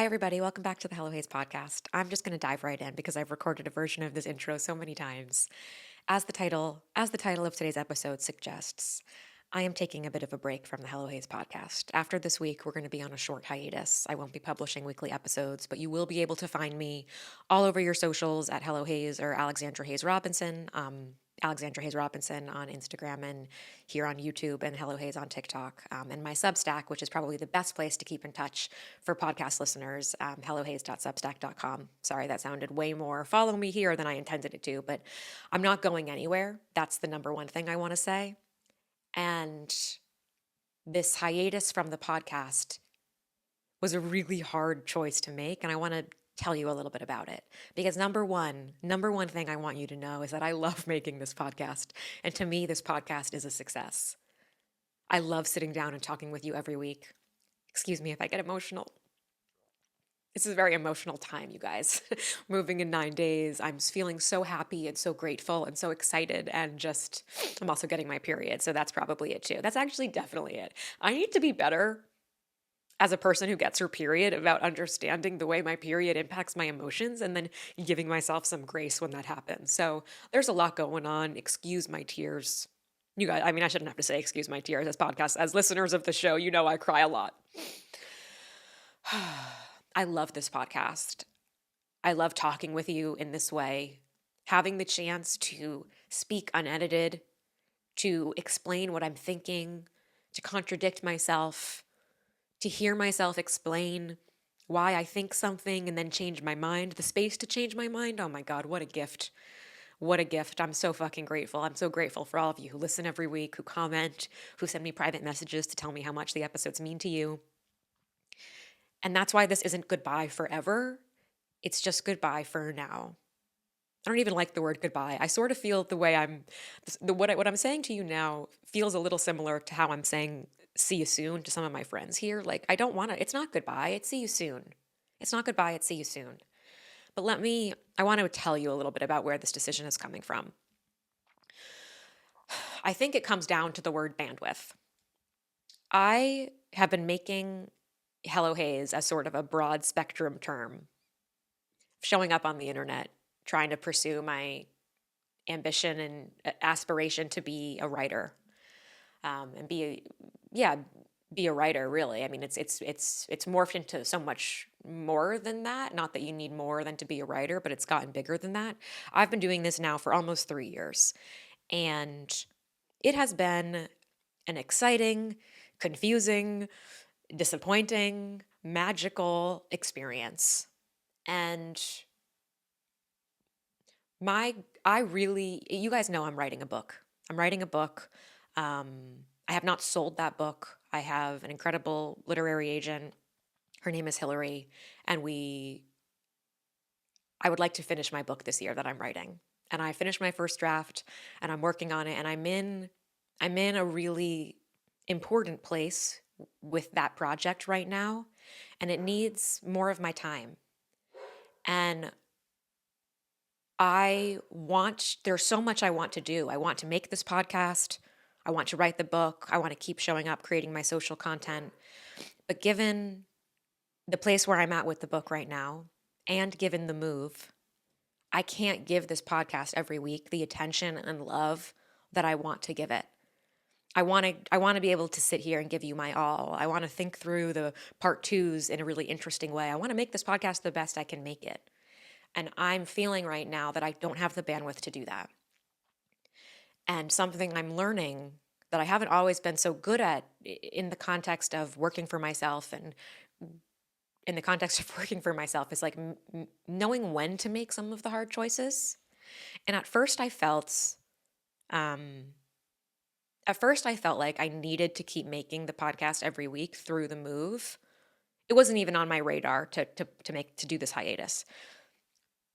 Hi, everybody. Welcome back to the Hello Hayes podcast. I'm just going to dive right in because I've recorded a version of this intro so many times. As the title of today's episode suggests, I am taking a bit of a break from the Hello Hayes podcast. After this week, we're going to be on a short hiatus. I won't be publishing weekly episodes, but you will be able to find me all over your socials at Hello Hayes or Alexandra Hayes Robinson. Alexandra Hayes Robinson on Instagram and here on YouTube, and Hello Hayes on TikTok. And my Substack, which is probably the best place to keep in touch for podcast listeners, hellohayes.substack.com. Sorry, that sounded way more follow me here than I intended it to, but I'm not going anywhere. That's the number one thing I want to say. And this hiatus from the podcast was a really hard choice to make, and I want to tell you a little bit about it. Because number one thing I want you to know is that I love making this podcast, and to me, this podcast is a success. I love sitting down and talking with you every week. Excuse me if I get emotional. This is a very emotional time, you guys. Moving in 9 days, I'm feeling so happy and so grateful and so excited, and just, I'm also getting my period, so that's probably it too. That's actually definitely it. I need to be better as a person who gets her period about understanding the way my period impacts my emotions and then giving myself some grace when that happens. So there's a lot going on. Excuse my tears. You guys, I mean, I shouldn't have to say excuse my tears as podcasts. As listeners of the show, you know I cry a lot. I love this podcast. I love talking with you in this way, having the chance to speak unedited, to explain what I'm thinking, to contradict myself, to hear myself explain why I think something and then change my mind, the space to change my mind. Oh my God, what a gift. What a gift. I'm so fucking grateful. I'm so grateful for all of you who listen every week, who comment, who send me private messages to tell me how much the episodes mean to you. And that's why this isn't goodbye forever. It's just goodbye for now. I don't even like the word goodbye. I sort of feel the way what I'm saying to you now feels a little similar to how I'm saying see you soon to some of my friends here. Like, I don't want to, it's not goodbye, it's see you soon. It's not goodbye, it's see you soon. But I want to tell you a little bit about where this decision is coming from. I think it comes down to the word bandwidth. I have been making Hello Hayes as sort of a broad spectrum term, showing up on the internet, trying to pursue my ambition and aspiration to be a writer, and be a writer. Really, I mean, it's morphed into so much more than that. Not that you need more than to be a writer, but it's gotten bigger than that. I've been doing this now for almost 3 years, and it has been an exciting, confusing, disappointing, magical experience. And you guys know I'm writing a book. I'm writing a book. I have not sold that book. I have an incredible literary agent. Her name is Hillary, and I would like to finish my book this year that I'm writing. And I finished my first draft, and I'm working on it, and I'm in a really important place with that project right now, and it needs more of my time. And there's so much I want to do. I want to make this podcast. I want to write the book. I want to keep showing up, creating my social content. But given the place where I'm at with the book right now, and given the move, I can't give this podcast every week the attention and love that I want to give it. I want to be able to sit here and give you my all. I want to think through the part twos in a really interesting way. I want to make this podcast the best I can make it. And I'm feeling right now that I don't have the bandwidth to do that. And something I'm learning that I haven't always been so good at in the context of working for myself and in the context of working for myself is like knowing when to make some of the hard choices. And at first I felt like I needed to keep making the podcast every week through the move. It wasn't even on my radar to do this hiatus.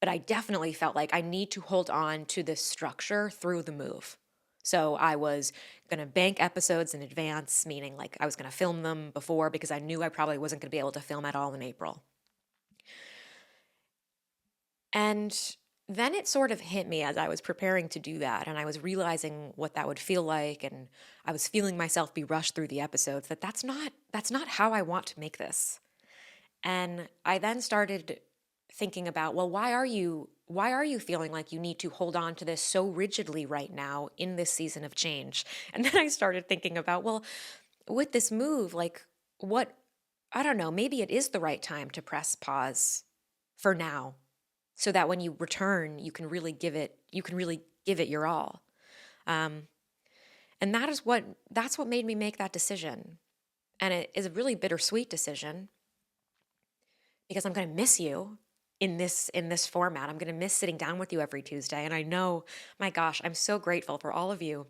But I definitely felt like I need to hold on to this structure through the move. So I was going to bank episodes in advance, meaning like I was going to film them before because I knew I probably wasn't going to be able to film at all in April. And then it sort of hit me as I was preparing to do that, and I was realizing what that would feel like, and I was feeling myself be rushed through the episodes, that's not how I want to make this. And I then started thinking about, well, why are you feeling like you need to hold on to this so rigidly right now in this season of change? And then I started thinking about, well, with this move, like what, I don't know, maybe it is the right time to press pause for now so that when you return, you can really give it your all. Um, and that's what made me make that decision. And it is a really bittersweet decision because I'm going to miss you in this format. I'm going to miss sitting down with you every Tuesday. And I know, my gosh, I'm so grateful for all of you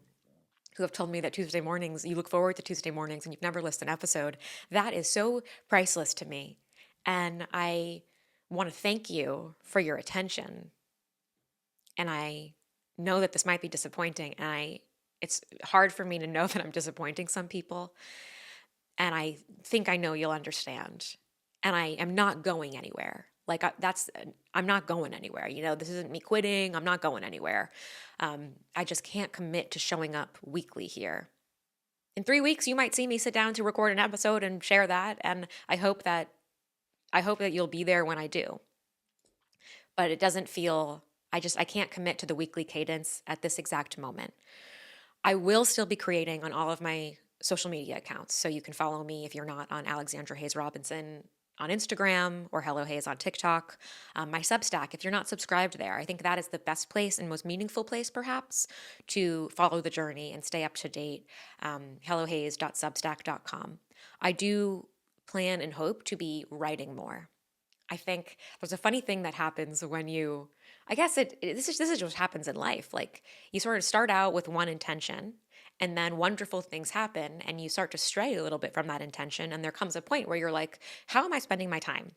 who have told me that Tuesday mornings, you look forward to Tuesday mornings and you've never listened to an episode. That is so priceless to me. And I want to thank you for your attention. And I know that this might be disappointing, and it's hard for me to know that I'm disappointing some people. And I think I know you'll understand. And I am not going anywhere. Like I'm not going anywhere. This isn't me quitting. I'm not going anywhere. I just can't commit to showing up weekly here. In 3 weeks, you might see me sit down to record an episode and share that. And I hope that you'll be there when I do. But it doesn't feel, I can't commit to the weekly cadence at this exact moment. I will still be creating on all of my social media accounts. So you can follow me if you're not on Alexandra Hayes Robinson on Instagram or Hello Hayes on TikTok. My Substack, if you're not subscribed there, I think that is the best place and most meaningful place perhaps to follow the journey and stay up to date. hellohayes.substack.com. I do plan and hope to be writing more. I think there's a funny thing that happens when I guess this is what happens in life. Like you sort of start out with one intention and then wonderful things happen and you start to stray a little bit from that intention. And there comes a point where you're like, how am I spending my time?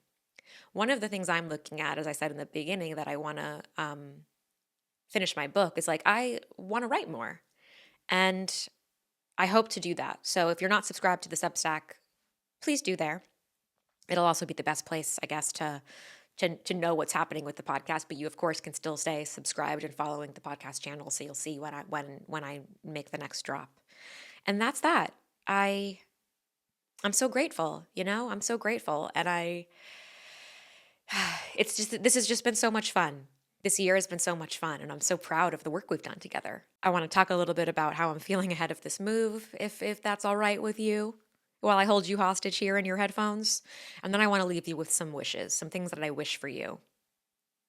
One of the things I'm looking at, as I said in the beginning, that I want to finish my book is like, I want to write more. And I hope to do that. So if you're not subscribed to the Substack, please do there. It'll also be the best place, I guess, to know what's happening with the podcast. But you, of course, can still stay subscribed and following the podcast channel, so you'll see when I make the next drop. And that's that. I'm so grateful. I'm so grateful, and this has just been so much fun. This year has been so much fun, and I'm so proud of the work we've done together. I want to talk a little bit about how I'm feeling ahead of this move, if that's all right with you, while I hold you hostage here in your headphones. And then I want to leave you with some wishes, some things that I wish for you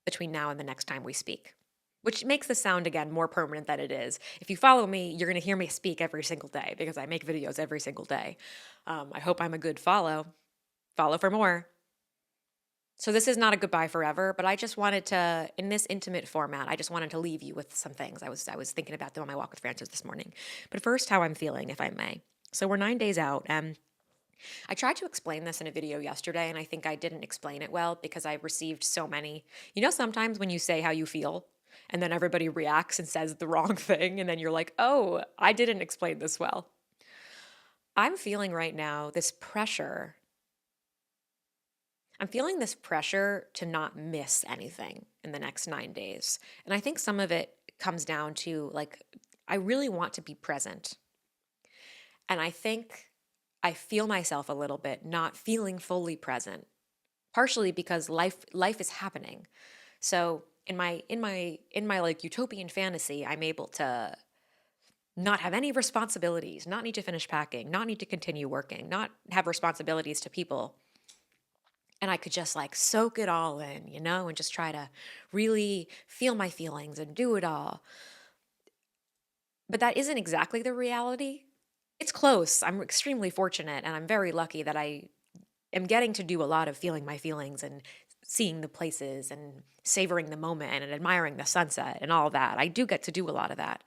between now and the next time we speak, which makes the sound, again, more permanent than it is. If you follow me, you're going to hear me speak every single day because I make videos every single day. I hope I'm a good follow. Follow for more. So this is not a goodbye forever, but I just wanted to, in this intimate format, I just wanted to leave you with some things. I was thinking about them on my walk with Francis this morning. But first, how I'm feeling, if I may. So we're 9 days out, and I tried to explain this in a video yesterday, and I think I didn't explain it well because I received so many. Sometimes when you say how you feel, and then everybody reacts and says the wrong thing, and then you're like, oh, I didn't explain this well. I'm feeling right now this pressure. I'm feeling this pressure to not miss anything in the next 9 days. And I think some of it comes down to, like, I really want to be present. And I think I feel myself a little bit not feeling fully present, partially because life is happening. So in my like utopian fantasy, I'm able to not have any responsibilities, not need to finish packing, not need to continue working, not have responsibilities to people. And I could just like soak it all in, and just try to really feel my feelings and do it all. But that isn't exactly the reality. It's close. I'm extremely fortunate, and I'm very lucky that I am getting to do a lot of feeling my feelings and seeing the places and savoring the moment and admiring the sunset and all that. I do get to do a lot of that.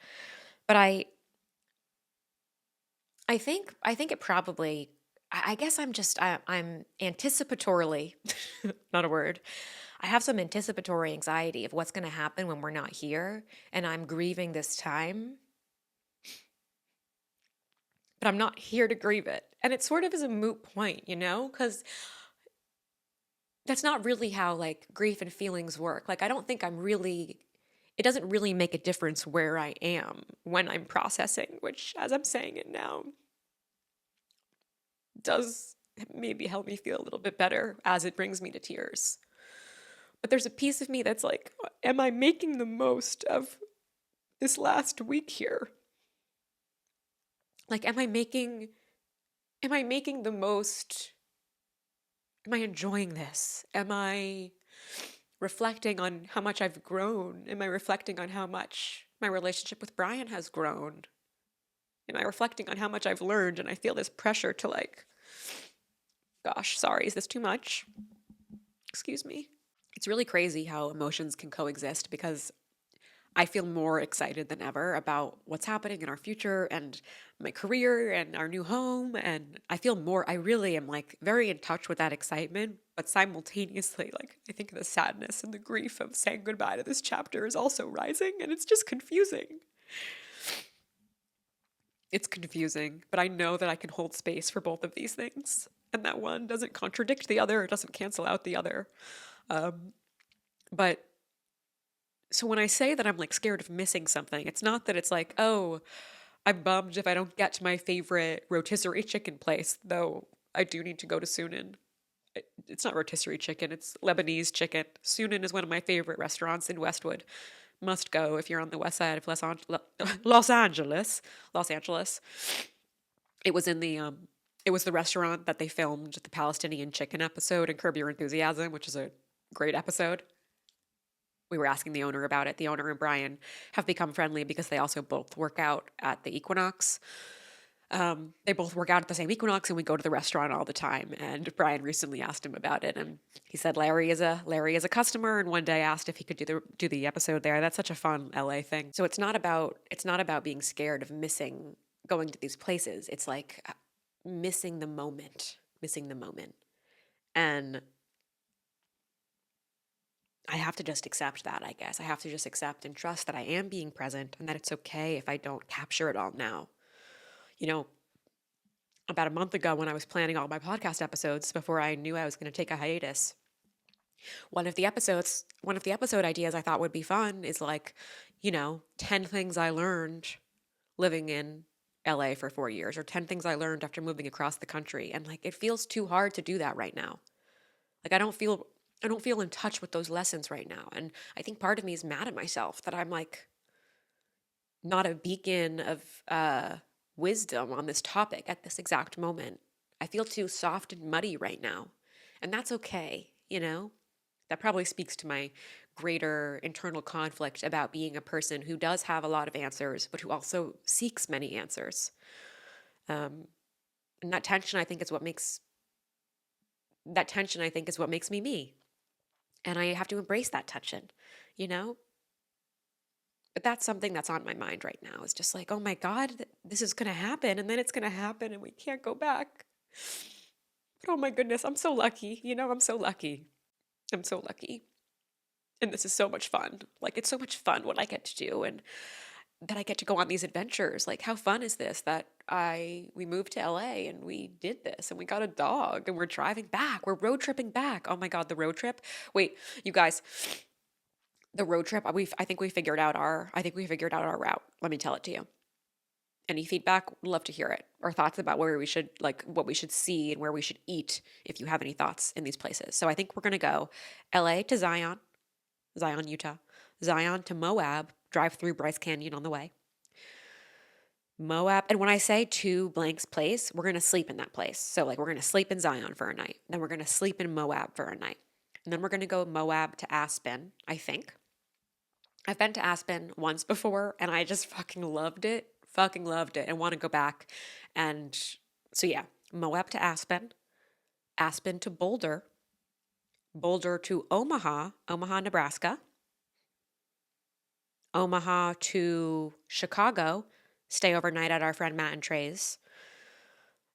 But I think it probably, I guess I'm anticipatorily, not a word. I have some anticipatory anxiety of what's going to happen when we're not here, and I'm grieving this time. But I'm not here to grieve it. And it sort of is a moot point, because that's not really how like grief and feelings work. Like, I don't think it doesn't really make a difference where I am when I'm processing, which, as I'm saying it now, does maybe help me feel a little bit better as it brings me to tears. But there's a piece of me that's like, am I making the most of this last week here? Like, am I making the most? Am I enjoying this? Am I reflecting on how much I've grown? Am I reflecting on how much my relationship with Brian has grown? Am I reflecting on how much I've learned? And I feel this pressure to like, gosh, sorry, is this too much? Excuse me. It's really crazy how emotions can coexist because I feel more excited than ever about what's happening in our future and my career and our new home. And I really am like very in touch with that excitement, but simultaneously, like, I think the sadness and the grief of saying goodbye to this chapter is also rising, and it's just confusing. It's confusing, but I know that I can hold space for both of these things, and that one doesn't contradict the other, it doesn't cancel out the other. But so when I say that I'm like scared of missing something, it's not that it's like, oh, I'm bummed if I don't get to my favorite rotisserie chicken place, though I do need to go to Sunan. It's not rotisserie chicken, it's Lebanese chicken. Sunan is one of my favorite restaurants in Westwood. Must go if you're on the west side of Los Angeles. Los Angeles. It was in the it was the restaurant that they filmed the Palestinian chicken episode in Curb Your Enthusiasm, which is a great episode. We were asking the owner about it. The owner and Brian have become friendly because they also both work out at the Equinox. They both work out at the same Equinox, and we go to the restaurant all the time. And Brian recently asked him about it, and he said Larry is a customer, and one day asked if he could do the episode there. That's such a fun LA thing. So it's not about being scared of missing going to these places. It's like missing the moment, and I have to just accept that, I guess. I have to just accept and trust that I am being present and that it's okay if I don't capture it all now. You know, about a month ago when I was planning all my podcast episodes before I knew I was going to take a hiatus, one of the episode ideas I thought would be fun is like, 10 things I learned living in LA for 4 years, or 10 things I learned after moving across the country. And like, it feels too hard to do that right now. Like, I don't feel in touch with those lessons right now. And I think part of me is mad at myself that I'm like not a beacon of wisdom on this topic at this exact moment. I feel too soft and muddy right now. And that's okay, That probably speaks to my greater internal conflict about being a person who does have a lot of answers, but who also seeks many answers. And that tension, I think, is what makes me me. And I have to embrace that tension, you know? But that's something that's on my mind right now. It's just like, oh my God, this is going to happen. And then it's going to happen and we can't go back. But oh my goodness, I'm so lucky. I'm so lucky. I'm so lucky. And this is so much fun. Like, it's so much fun what I get to do and that I get to go on these adventures. Like, how fun is this that we moved to LA and we did this and we got a dog and we're driving back. We're road tripping back. Oh my God, the road trip. Wait, you guys, the road trip, I think we figured out our route. Let me tell it to you. Any feedback? Would love to hear it. Or thoughts about where we should, like, what we should see and where we should eat if you have any thoughts in these places. So I think we're going to go LA to Zion, Utah, Zion to Moab, drive through Bryce Canyon on the way. Moab, and when I say to blank's place, we're going to sleep in that place. So like we're going to sleep in Zion for a night. Then we're going to sleep in Moab for a night. And then we're going to go Moab to Aspen, I think. I've been to Aspen once before and I just fucking loved it and want to go back. And so yeah, Moab to Aspen, Aspen to Boulder, Boulder to Omaha, Nebraska, Omaha to Chicago, stay overnight at our friend Matt and Trey's.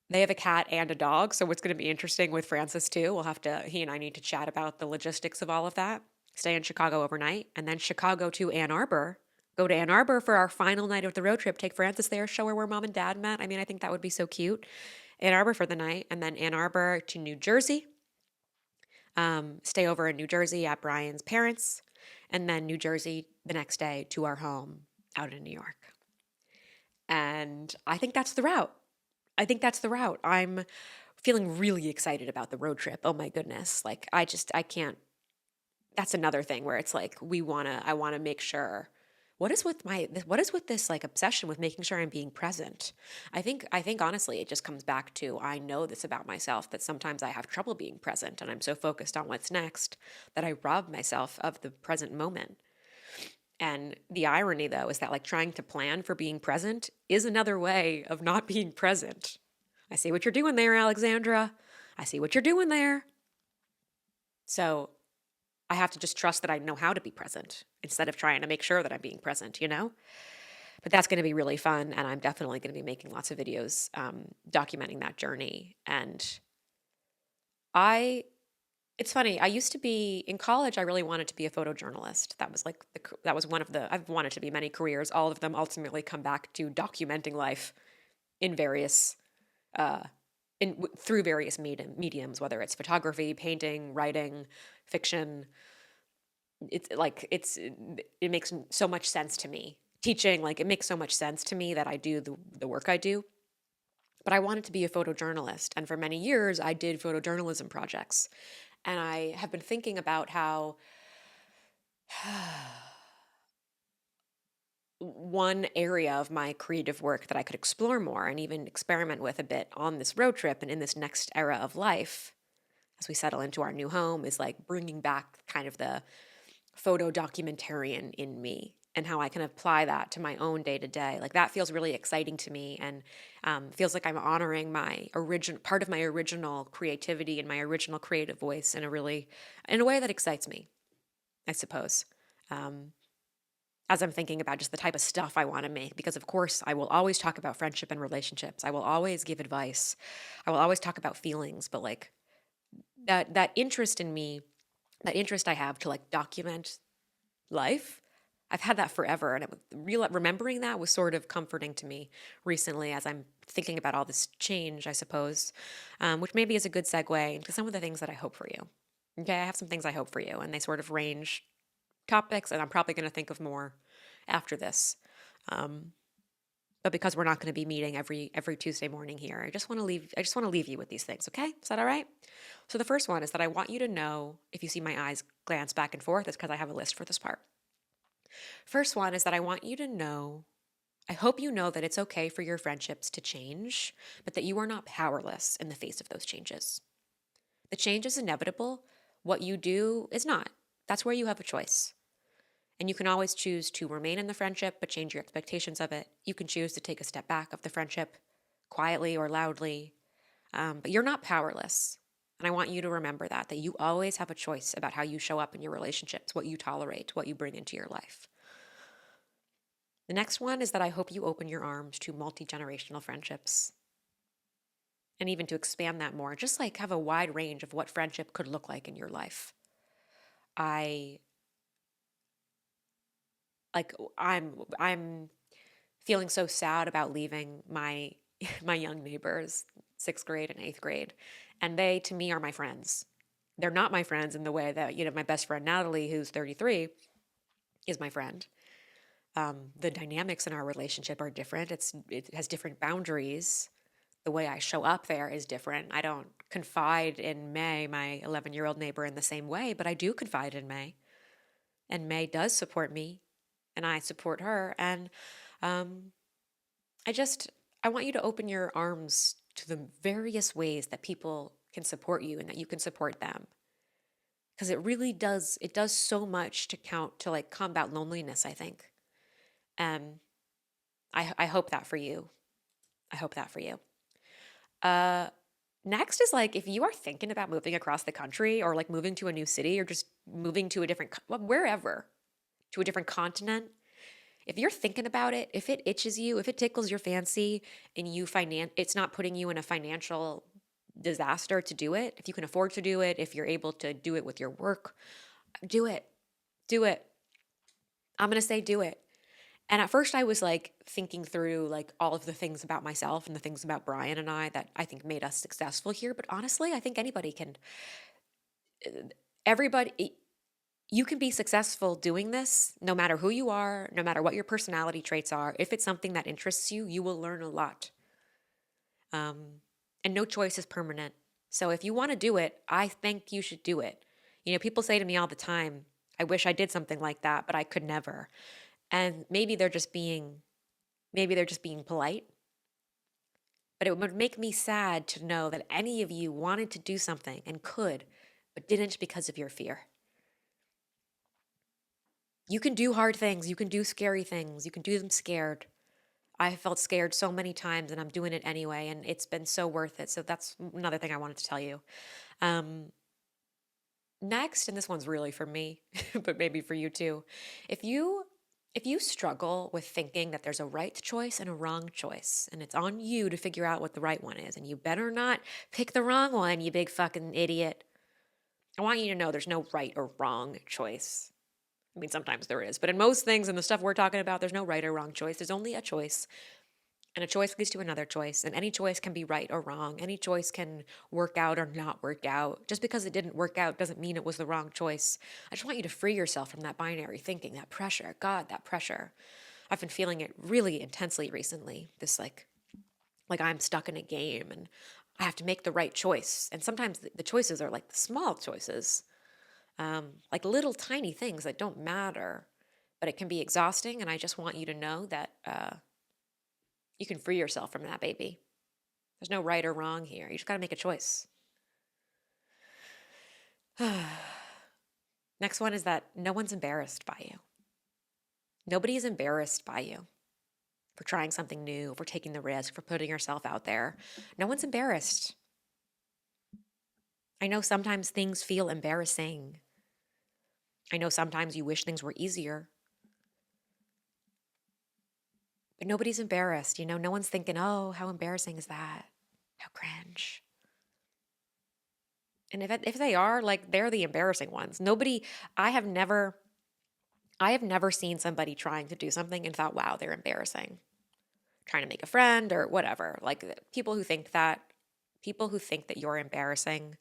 They have a cat and a dog, so it's going to be interesting with Francis too. He and I need to chat about the logistics of all of that. Stay in Chicago overnight, and then Chicago to Ann Arbor. Go to Ann Arbor for our final night of the road trip. Take Francis there, show her where mom and dad met. I mean, I think that would be so cute. Ann Arbor for the night, and then Ann Arbor to New Jersey. Stay over in New Jersey at Brian's parents, and then New Jersey the next day to our home out in New York. And I think that's the route. I'm feeling really excited about the road trip. Oh my goodness. Like I can't, that's another thing where it's like I want to make sure what is with this like obsession with making sure I'm being present. I think honestly it just comes back to I know this about myself that sometimes I have trouble being present and I'm so focused on what's next that I rob myself of the present moment. And the irony though is that like trying to plan for being present is another way of not being present. I see what you're doing there, Alexandra. I see what you're doing there. So I have to just trust that I know how to be present instead of trying to make sure that I'm being present, you know? But that's going to be really fun. And I'm definitely going to be making lots of videos documenting that journey. And I, it's funny, I used to be in college, I really wanted to be a photojournalist. That was like, that was one of the, I've wanted to be many careers. All of them ultimately come back to documenting life in various, uh, through various mediums, whether it's photography, painting, writing, fiction. It makes so much sense to me. Teaching, like it makes so much sense to me that I do the work I do. But I wanted to be a photojournalist. And for many years, I did photojournalism projects. And I have been thinking about how one area of my creative work that I could explore more and even experiment with a bit on this road trip and in this next era of life as we settle into our new home is like bringing back kind of the photo documentarian in me and how I can apply that to my own day to day. Like that feels really exciting to me and feels like I'm honoring my part of my original creativity and my original creative voice in a way that excites me, I suppose. Um, as I'm thinking about just the type of stuff I want to make, because of course I will always talk about friendship and relationships. I will always give advice. I will always talk about feelings, but like that interest in me, that interest I have to like document life. I've had that forever, and remembering that was sort of comforting to me recently as I'm thinking about all this change, I suppose, which maybe is a good segue into some of the things that I hope for you. Okay, I have some things I hope for you, and they sort of range topics, and I'm probably going to think of more after this. Um, but because we're not going to be meeting every Tuesday morning here, I just want to leave you with these things. Okay, is that all right? So the first one is that I want you to know. If you see my eyes glance back and forth, it's because I have a list for this part. First one is that I want you to know, I hope you know that it's okay for your friendships to change, but that you are not powerless in the face of those changes. The change is inevitable. What you do is not. That's where you have a choice. And you can always choose to remain in the friendship, but change your expectations of it. You can choose to take a step back of the friendship, quietly or loudly. But you're not powerless. And I want you to remember that you always have a choice about how you show up in your relationships, what you tolerate, what you bring into your life. The next one is that I hope you open your arms to multi-generational friendships and even to expand that more, just like have a wide range of what friendship could look like in your life. I like I'm feeling so sad about leaving my my young neighbors, 6th grade and 8th grade, and they to me are my friends. They're not my friends in the way that, my best friend Natalie, who's 33, is my friend. The dynamics in our relationship are different. It has different boundaries. The way I show up there is different. I don't confide in May, my 11-year-old neighbor, in the same way, but I do confide in May. And May does support me, and I support her. And um, I just, I want you to open your arms to the various ways that people can support you and that you can support them. Because it does so much to like combat loneliness, I think. And I hope that for you. I hope that for you. Uh, Next is like if you are thinking about moving across the country or like moving to a new city or just moving to a different, wherever, to a different continent, if you're thinking about it, if it itches you, if it tickles your fancy and it's not putting you in a financial disaster to do it, if you can afford to do it, if you're able to do it with your work, do it. Do it. I'm going to say do it. And at first I was like thinking through like all of the things about myself and the things about Brian and I that I think made us successful here. But honestly, I think everybody, you can be successful doing this no matter who you are, no matter what your personality traits are. If it's something that interests you, you will learn a lot. Um, And no choice is permanent. So if you want to do it, I think you should do it. People say to me all the time, I wish I did something like that, but I could never. And maybe they're just being polite. But it would make me sad to know that any of you wanted to do something and could, but didn't because of your fear. You can do hard things. You can do scary things. You can do them scared. I have felt scared so many times and I'm doing it anyway, and it's been so worth it. So that's another thing I wanted to tell you. Um, Next, and this one's really for me, but maybe for you too. If you if you struggle with thinking that there's a right choice and a wrong choice, and it's on you to figure out what the right one is, and you better not pick the wrong one, you big fucking idiot. I want you to know there's no right or wrong choice. I mean, sometimes there is, but in most things and the stuff we're talking about, there's no right or wrong choice. There's only a choice. And a choice leads to another choice, and any choice can be right or wrong. Any choice can work out or not work out. Just because it didn't work out doesn't mean it was the wrong choice. I just want you to free yourself from that binary thinking, that pressure. God, that pressure. I've been feeling it really intensely recently. This like I'm stuck in a game and I have to make the right choice. And sometimes the choices are like the small choices, like little tiny things that don't matter, but it can be exhausting. And I just want you to know that you can free yourself from that, baby. There's no right or wrong here. You just got to make a choice. Next one is that no one's embarrassed by you. Nobody is embarrassed by you for trying something new, for taking the risk, for putting yourself out there. No one's embarrassed. I know sometimes things feel embarrassing. I know sometimes you wish things were easier. But nobody's embarrassed. No one's thinking, oh, how embarrassing is that? How cringe. And if they are, like, they're the embarrassing ones. I have never seen somebody trying to do something and thought, wow, they're embarrassing. Trying to make a friend or whatever. Like, people who think that you're embarrassing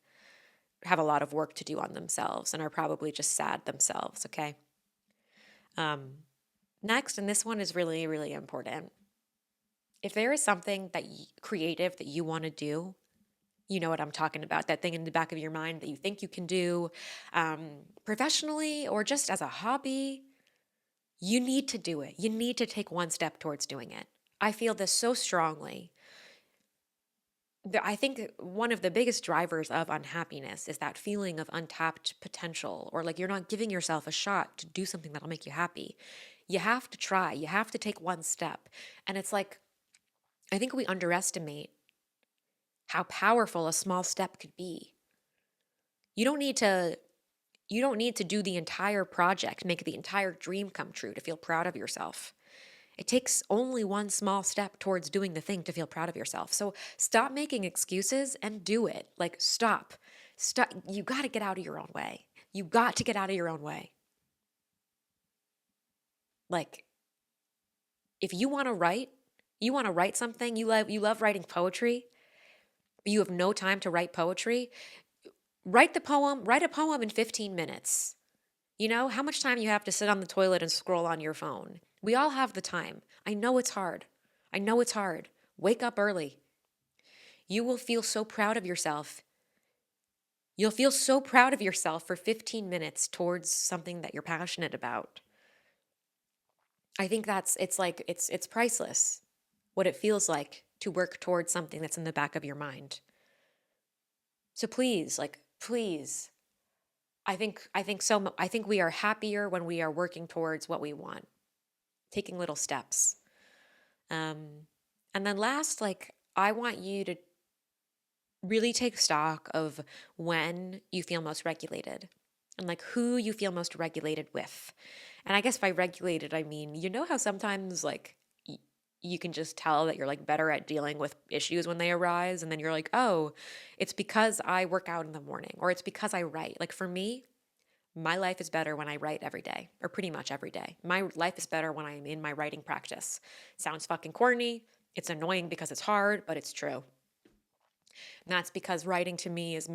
have a lot of work to do on themselves and are probably just sad themselves, okay? Next, and this one is really, really important. If there is something creative that you want to do, you know what I'm talking about, that thing in the back of your mind that you think you can do professionally or just as a hobby, you need to do it. You need to take one step towards doing it. I feel this so strongly. I think one of the biggest drivers of unhappiness is that feeling of untapped potential, or like you're not giving yourself a shot to do something that'll make you happy. You have to try, you have to take one step. And it's like, I think we underestimate how powerful a small step could be. You don't need to do the entire project, make the entire dream come true to feel proud of yourself. It takes only one small step towards doing the thing to feel proud of yourself. So stop making excuses and do it. Like, stop. Stop. You got to get out of your own way. You got to get out of your own way. Like, if you want to write something, you love writing poetry, but you have no time to write poetry, write a poem in 15 minutes. How much time you have to sit on the toilet and scroll on your phone? We all have the time. I know it's hard. Wake up early. You will feel so proud of yourself. You'll feel so proud of yourself for 15 minutes towards something that you're passionate about. I think it's priceless what it feels like to work towards something that's in the back of your mind. So please, I think we are happier when we are working towards what we want, taking little steps. And then last, I want you to really take stock of when you feel most regulated and who you feel most regulated with. And I guess by regulated, I mean, how sometimes you can just tell that you're better at dealing with issues when they arise. And then you're like, oh, it's because I work out in the morning, or it's because I write. For me, my life is better when I write every day, or pretty much every day. My life is better when I'm in my writing practice. Sounds fucking corny. It's annoying because it's hard, but it's true. And that's because writing to me is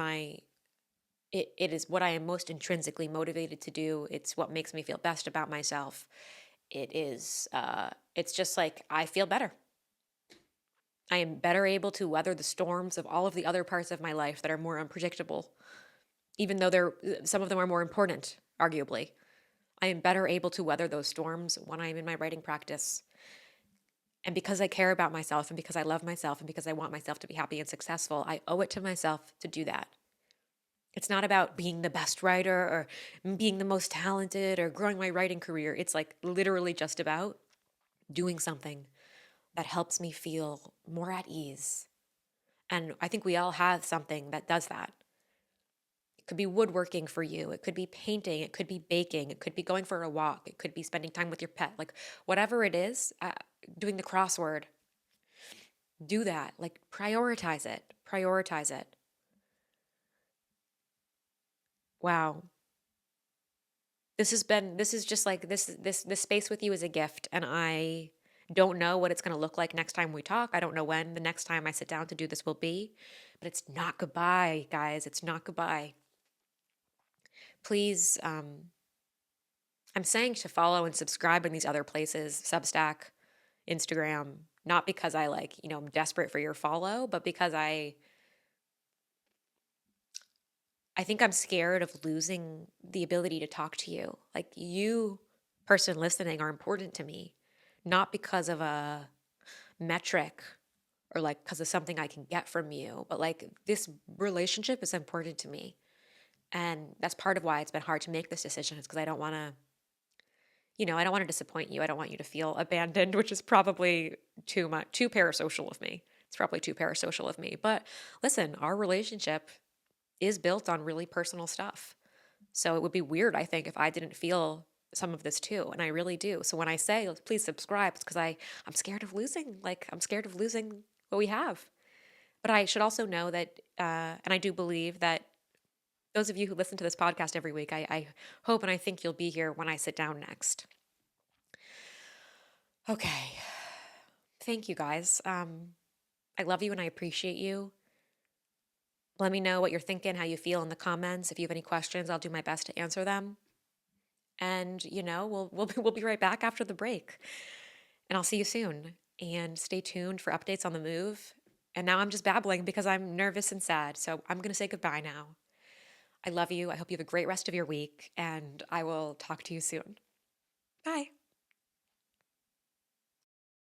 it is what I am most intrinsically motivated to do. It's what makes me feel best about myself. It's just I feel better. I am better able to weather the storms of all of the other parts of my life that are more unpredictable, even though some of them are more important, arguably. I am better able to weather those storms when I'm in my writing practice. And because I care about myself and because I love myself and because I want myself to be happy and successful, I owe it to myself to do that. It's not about being the best writer or being the most talented or growing my writing career. It's like literally just about doing something that helps me feel more at ease. And I think we all have something that does that. It could be woodworking for you. It could be painting. It could be baking. It could be going for a walk. It could be spending time with your pet. Like whatever it is, doing the crossword, do that. Like prioritize it. Prioritize it. Wow. This is just like this space with you is a gift. And I don't know what it's going to look like next time we talk. I don't know when the next time I sit down to do this will be, but it's not goodbye, guys. It's not goodbye. Please, I'm saying to follow and subscribe in these other places, Substack, Instagram, not because I like, I'm desperate for your follow, but because I think I'm scared of losing the ability to talk to you. Like you, person listening, are important to me, not because of a metric or like because of something I can get from you, but like this relationship is important to me. And that's part of why it's been hard to make this decision, is because I don't want to, I don't want to disappoint you. I don't want you to feel abandoned, which is probably too much, too parasocial of me. It's probably too parasocial of me. But listen, our relationship is built on really personal stuff. So it would be weird, I think, if I didn't feel some of this too. And I really do. So when I say, please subscribe, it's because I'm scared of losing, I'm scared of losing what we have. But I should also know that, and I do believe that those of you who listen to this podcast every week, I hope and I think you'll be here when I sit down next. Okay. Thank you guys. I love you and I appreciate you. Let me know what you're thinking, how you feel in the comments. If you have any questions, I'll do my best to answer them. And we'll be right back after the break. And I'll see you soon. And stay tuned for updates on the move. And now I'm just babbling because I'm nervous and sad. So I'm going to say goodbye now. I love you. I hope you have a great rest of your week, and I will talk to you soon. Bye.